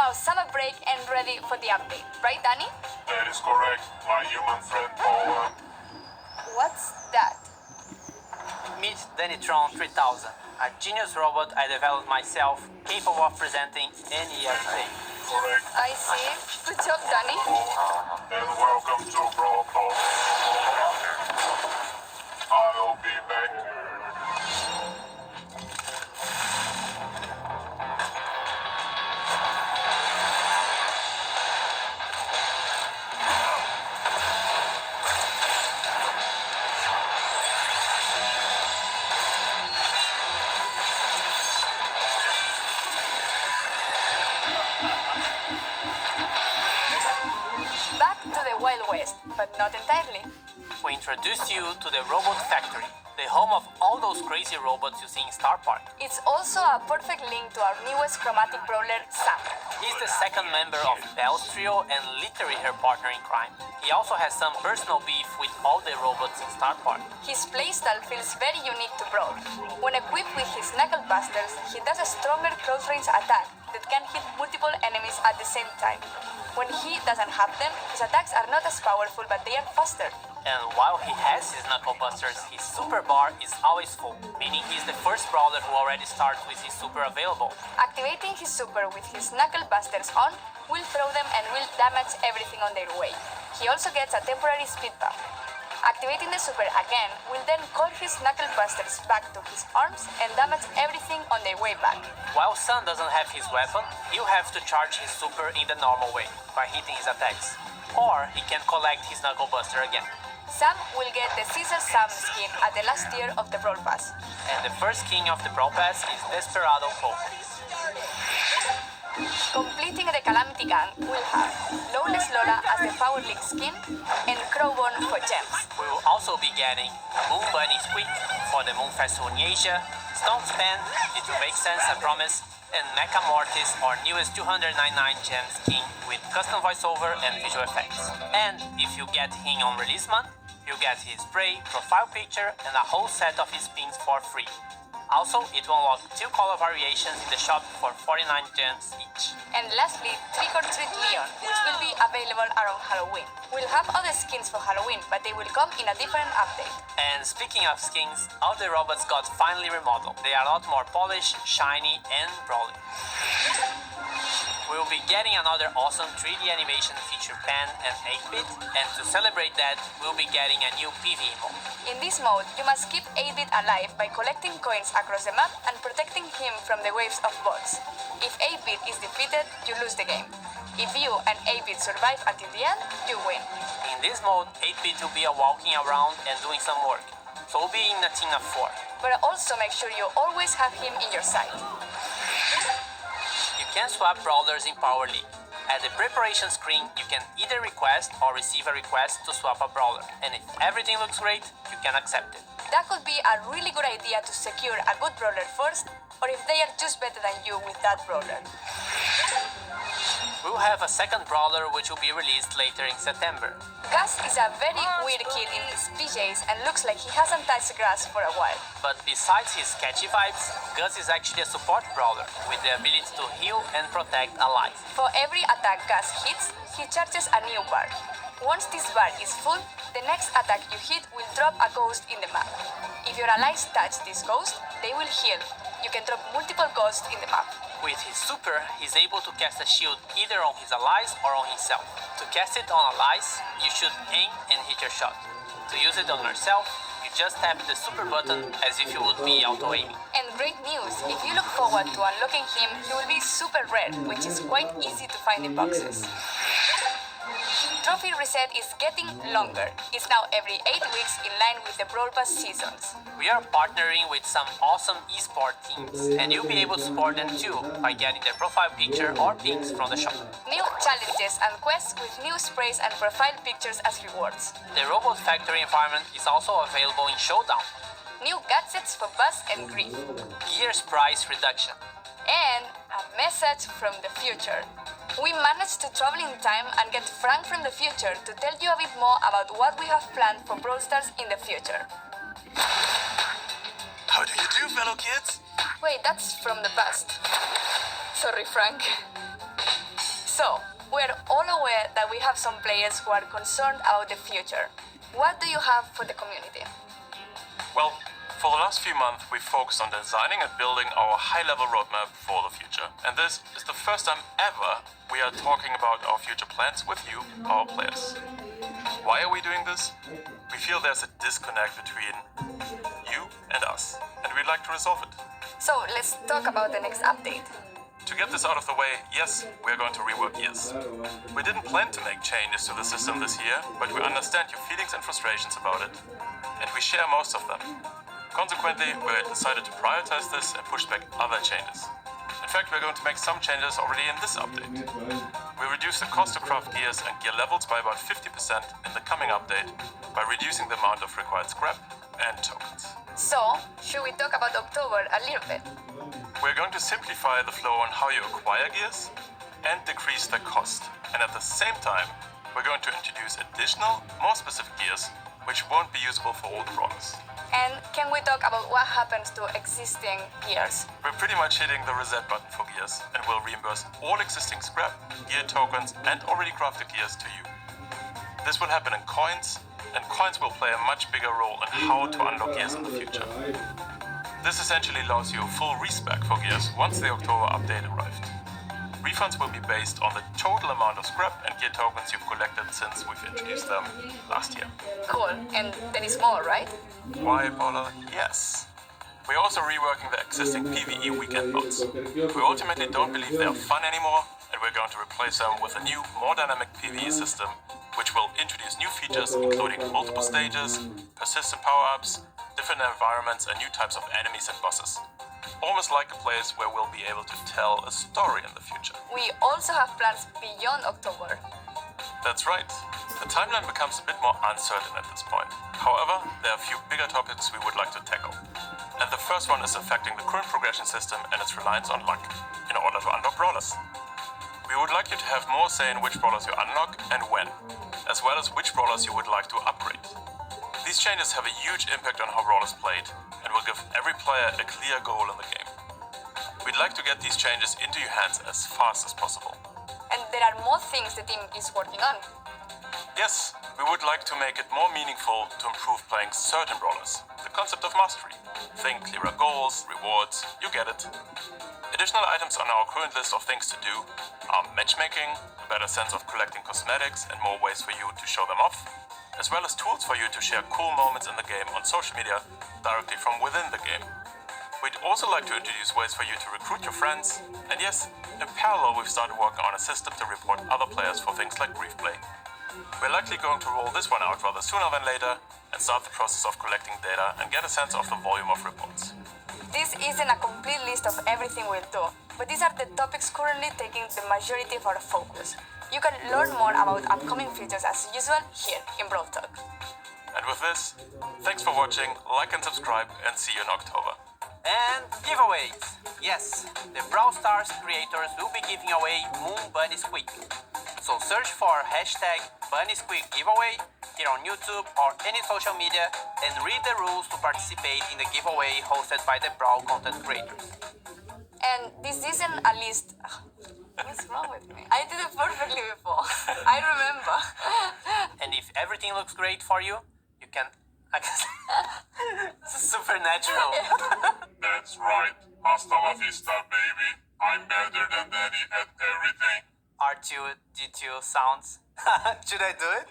our summer break and ready for the update. Right, Danny? That is correct, my human friend Paula. What's that? Meet Dannytron 3000, a genius robot I developed myself, capable of presenting any update. Correct. I see. Good job, Danny. And welcome to Brawl Talk. I'll be back. Back to the Wild West, but not entirely. We introduce you to the Robot Factory, the home of all those crazy robots you see in Star Park. It's also a perfect link to our newest chromatic brawler, Sam. He's the second member of Belle's trio and literally her partner in crime. He also has some personal beef with all the robots in Star Park. His playstyle feels very unique to Brawl. When equipped with his knuckle busters, he does a stronger close-range attack that can hit multiple enemies at the same time. When he doesn't have them, his attacks are not as powerful, but they are faster. And while he has his knuckle busters, his super bar is always full, meaning he's the first brawler who already starts with his super available. Activating his super with his knuckle busters on will throw them and will damage everything on their way. He also gets a temporary speed bump. Activating the super again will then call his knuckle busters back to his arms and damage everything on their way back. While Sun doesn't have his weapon, he'll have to charge his super in the normal way, by hitting his attacks. Or he can collect his knuckle buster again. Sam will get the Caesar Sam skin at the last tier of the Brawl Pass. And the first king of the Brawl Pass is Desperado Pope. Completing the Calamity Gang will have Lawless Lola as the Power League skin and Crowbone for gems. We will also be getting Moon Bunny Squeak for the Moon Festival in Asia, Stone Span, it will make sense, I promise, and Mecha Mortis, our newest 299 gem skin with custom voiceover and visual effects. And if you get him on release month, you get his spray, profile picture, and a whole set of his pins for free. Also, it will unlock 2 color variations in the shop for 49 gems each. And lastly, Trick or Treat Leon, which will be available around Halloween. We'll have other skins for Halloween, but they will come in a different update. And speaking of skins, all the robots got finally remodeled. They are a lot more polished, shiny, and brawly. We will be getting another awesome 3D animation feature pen and 8-bit, and to celebrate that, we'll be getting a new PvE mode. In this mode, you must keep 8-bit alive by collecting coins across the map and protecting him from the waves of bots. If 8-bit is defeated, you lose the game. If you and 8-bit survive until the end, you win. In this mode, 8-bit will be walking around and doing some work, so we'll be in a team of 4. But also make sure you always have him in your sight. You can swap brawlers in Power League. At the preparation screen, you can either request or receive a request to swap a brawler, and if everything looks great, you can accept it. That could be a really good idea to secure a good brawler first, or if they are just better than you with that brawler. We'll have a second brawler which will be released later in September. Gus is a very weird kid in his PJs and looks like he hasn't touched grass for a while. But besides his catchy vibes, Gus is actually a support brawler with the ability to heal and protect allies. For every attack Gus hits, he charges a new bar. Once this bar is full, the next attack you hit will drop a ghost in the map. If your allies touch this ghost, they will heal. You can drop multiple ghosts in the map. With his super, he's able to cast a shield either on his allies or on himself. To cast it on allies, you should aim and hit your shot. To use it on yourself, you just tap the super button as if you would be auto-aiming. And great news, if you look forward to unlocking him, he will be super rare, which is quite easy to find in boxes. Trophy reset is getting longer. It's now every 8 weeks in line with the Brawl Pass seasons. We are partnering with some awesome esport teams, and you'll be able to support them too by getting their profile picture or pins from the shop. New challenges and quests with new sprays and profile pictures as rewards. The Robot Factory environment is also available in Showdown. New gadgets for Buzz and Grief. Gears price reduction. And a message from the future. We managed to travel in time and get Frank from the future to tell you a bit more about what we have planned for Brawl Stars in the future. How do you do, fellow kids? Wait, that's from the past. Sorry, Frank. aware that we have some players who are concerned about the future. What do you have for the community? Well, for the last few months, we've focused on designing and building our high-level roadmap for the future. And this is the first time ever we are talking about our future plans with you, our players. Why are we doing this? We feel there's a disconnect between you and us, and we'd like to resolve it. So let's talk about the next update. To get this out of the way, yes, we're going to rework gears. We didn't plan to make changes to the system this year, but we understand your feelings and frustrations about it, and we share most of them. Consequently, we decided to prioritize this and push back other changes. In fact, we're going to make some changes already in this update. We reduce the cost to craft gears and gear levels by about 50% in the coming update by reducing the amount of required scrap and tokens. So, should we talk about October a little bit? We're going to simplify the flow on how you acquire gears and decrease their cost. And at the same time, we're going to introduce additional, more specific gears which won't be usable for all the brawlers. And can we talk about what happens to existing gears? We're pretty much hitting the reset button for gears and will reimburse all existing scrap, gear tokens and already crafted gears to you. This will happen in coins, and coins will play a much bigger role in how to unlock gears in the future. This essentially allows you a full respec for gears once the October update arrived. Refunds will be based on the total amount of scrap and gear tokens you've collected since we've introduced them last year. Cool, and there is more, right? Why, Paula? Yes. We're also reworking the existing PvE weekend modes. We ultimately don't believe they are fun anymore, and we're going to replace them with a new, more dynamic PvE system, which will introduce new features including multiple stages, persistent power-ups, different environments and new types of enemies and bosses. Almost like a place where we'll be able to tell a story in the future. We also have plans beyond October. That's right. The timeline becomes a bit more uncertain at this point. However, there are a few bigger topics we would like to tackle. And the first one is affecting the current progression system and its reliance on luck in order to unlock brawlers. We would like you to have more say in which brawlers you unlock and when, as well as which brawlers you would like to upgrade. These changes have a huge impact on how Brawl is played and will give every player a clear goal in the game. We'd like to get these changes into your hands as fast as possible. And there are more things the team is working on. Yes, we would like to make it more meaningful to improve playing certain brawlers. The concept of mastery. Think clearer goals, rewards, you get it. Additional items on our current list of things to do are matchmaking, a better sense of collecting cosmetics and more ways for you to show them off, as well as tools for you to share cool moments in the game on social media directly from within the game. We'd also like to introduce ways for you to recruit your friends, and yes, in parallel we've started working on a system to report other players for things like grief play. We're likely going to roll this one out rather sooner than later and start the process of collecting data and get a sense of the volume of reports. This isn't a complete list of everything we'll do, but these are the topics currently taking the majority of our focus. You can learn more about upcoming features as usual here in Brawl Talk. And with this, thanks for watching, like and subscribe, and see you in October. And giveaways! Yes, the Brawl Stars creators will be giving away Moon Bunny Squeak. So search for hashtag Bunny Squeak giveaway here on YouTube or any social media and read the rules to participate in the giveaway hosted by the Brawl content creators. And this isn't a list. What's wrong with me? I did it perfectly before. I remember. And if everything looks great for you, you can... It's supernatural. That's right. Hasta la vista, baby. I'm better than Daddy at everything. R2, D2 sounds. Should I do it?